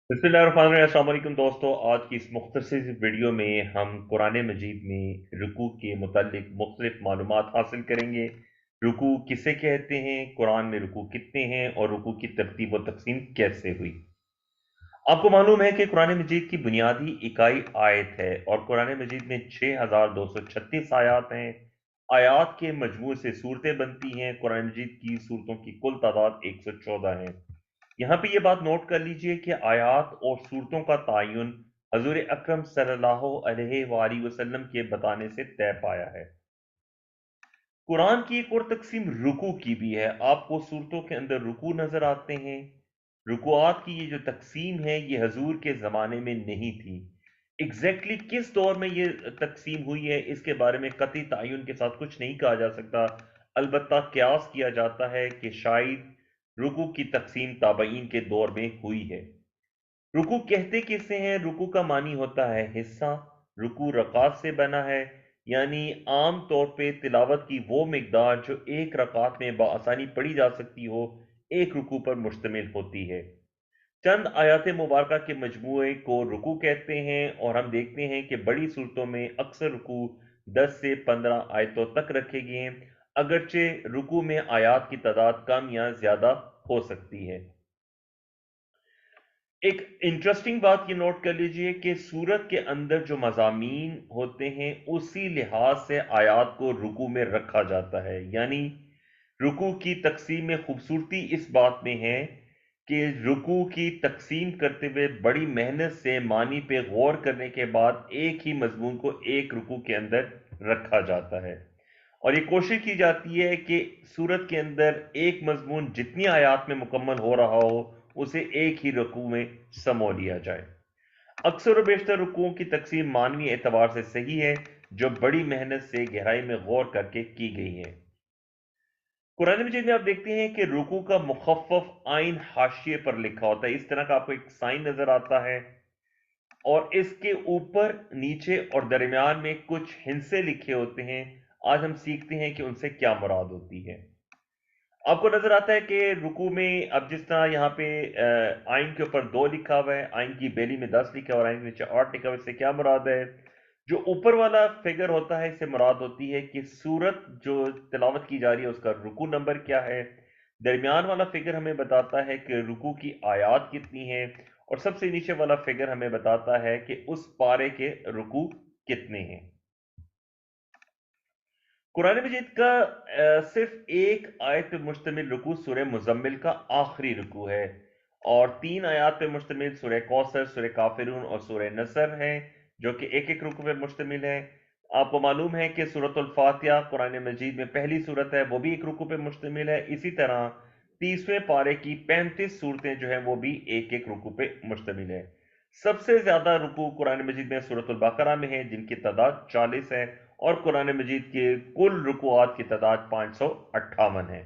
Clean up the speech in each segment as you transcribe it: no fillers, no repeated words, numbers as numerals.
बिस्मिल्लाहिर्रहमानिर्रहीम। अस्सलाम वालेकुम दोस्तों, आज की इस मुख्तसर सी वीडियो में हम कुरान मजीद में रुकू के मुतालिक मुख्तलिफ मालूमात हासिल करेंगे। रुकू किसे कहते हैं, कुरान में रुकू कितने हैं और रुकू की तरतीब और तकसीम कैसे हुई। आपको मालूम है कि कुरान मजीद की बुनियादी इकाई आयत है और कुरान मजीद में 6236 आयात हैं। आयात के मजमू से सूरतें बनती हैं। कुरान मजीद की सूरतों की कुल तादाद 114 है। यहाँ पे ये बात नोट कर लीजिए कि आयात और सूरतों का तायुन हजूर अकरम सल्लल्लाहु अलैहि वसल्लम के बताने से तय पाया है। कुरान की एक और तकसीम रुकू की भी है। आपको सूरतों के अंदर रुकू नजर आते हैं। रुकुआत की ये जो तकसीम है ये हजूर के ज़माने में नहीं थी। एग्जैक्टली किस दौर में ये तकसीम हुई है इसके बारे में कतई तयन के साथ कुछ नहीं कहा जा सकता। अलबत्ता क्यास किया जाता है कि शायद रुकू की तकसीम ताबईन के दौर में हुई है। रुकू कहते किसे हैं? रुकू का मानी होता है हिस्सा। रुकू रकात से बना है, यानी आम तौर पे तिलावत की वो मिकदार जो एक रकात में बआसानी पढ़ी जा सकती हो, एक रुकू पर मुश्तमिल होती है। चंद आयात मुबारक के मजमूए को रुकू कहते हैं और हम देखते हैं कि बड़ी सूरतों में अक्सर रुकू 10 से 15 आयतों तक रखे गए हैं, अगरचे रुकू में आयात की तादाद कम या ज्यादा हो सकती है। एक इंटरेस्टिंग बात ये नोट कर लीजिए कि सूरत के अंदर जो मज़ामीन होते हैं उसी लिहाज से आयात को रुकू में रखा जाता है। यानी रुकू की तकसीम में खूबसूरती इस बात में है कि रुकू की तकसीम करते हुए बड़ी मेहनत से मानी पे गौर करने के बाद एक ही मजमून को एक रुकू के अंदर रखा जाता है और ये कोशिश की जाती है कि सूरत के अंदर एक मजमून जितनी आयात में मुकम्मल हो रहा हो उसे एक ही रुकू में समो लिया जाए। अक्सर और बेशतर रुकुओं की तकसीम मानवी एतबार से सही है, जो बड़ी मेहनत से गहराई में गौर करके की गई है। कुरान मजीद में आप देखते हैं कि रुकू का मुखफ़्फ़फ़ आइन हाशिए पर लिखा होता है। इस तरह का आपको एक साइन नजर आता है और इसके ऊपर, नीचे और दरमियान में कुछ हिंसे लिखे होते हैं। आज हम सीखते हैं कि उनसे क्या मुराद होती है। आपको नजर आता है कि रुकू में अब जिस तरह यहाँ पे आइन के ऊपर 2 लिखा हुआ है, आइन की बेली में 10 लिखा हुआ है और आइन के नीचे 8 लिखा हुआ है। इससे क्या मुराद है? जो ऊपर वाला फिगर होता है इससे मुराद होती है कि सूरत जो तिलावत की जा रही है उसका रुकू नंबर क्या है। दरमियान वाला फिगर हमें बताता है कि रुकू की आयात कितनी है और सबसे नीचे वाला फिगर हमें बताता है कि उस पारे के रुकू कितने हैं। कुरान मजीद का सिर्फ एक आयत पे मुश्तमिल रुकू सूरह मुजम्मिल का आखिरी रुकू है और 3 आयात पे मुश्तमिल सूरह कौसर, सूरह काफिरून और सूरह नसर है, जो कि एक एक रुकू पे मुश्तमिल है। आपको मालूम है कि सूरतुल फातिहा कुरान मजीद में पहली सूरत है, वो भी एक रुकू पे मुश्तमिल है। इसी तरह 30वें पारे की 35 सूरतें जो हैं वो भी एक एक रुकू पे मुश्तमिल है। सबसे ज्यादा रुकू कुरान मजीद में सूरतुल बकरा में है, जिनकी तादाद 40 है और कुरान मजीद के कुल रुकुआत की तादाद 558 है।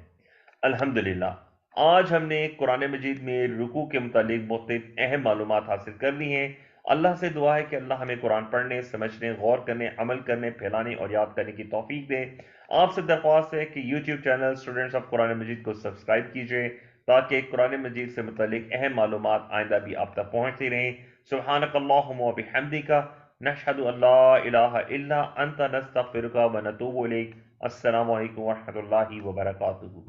अल्हम्दुलिल्लाह, आज हमने कुरान मजीद में रुकू के मुतालिक मुख्तलिफ अहम मालूमात हासिल कर ली हैं। अल्लाह से दुआ है कि अल्लाह हमें कुरान पढ़ने, समझने, गौर करने, अमल करने, फैलाने और याद करने की तौफीक दे। आपसे दरख्वास्त है कि YouTube channel students of Quran Majeed को सब्सक्राइब कीजिए ताकि कुरान मजीद से मुतालिक अहम मालूमात आइंदा भी आप तक पहुँचती रहें। सुब्हानकल्लाहुम्मा व बिहम्दिका नशहदु अल्ला इलाहा इल्ला अंता नस्तगफिरुका व नतूबु इलैक। अस्सलामु अलैकुम व रहमतुल्लाहि व बरकातुहू।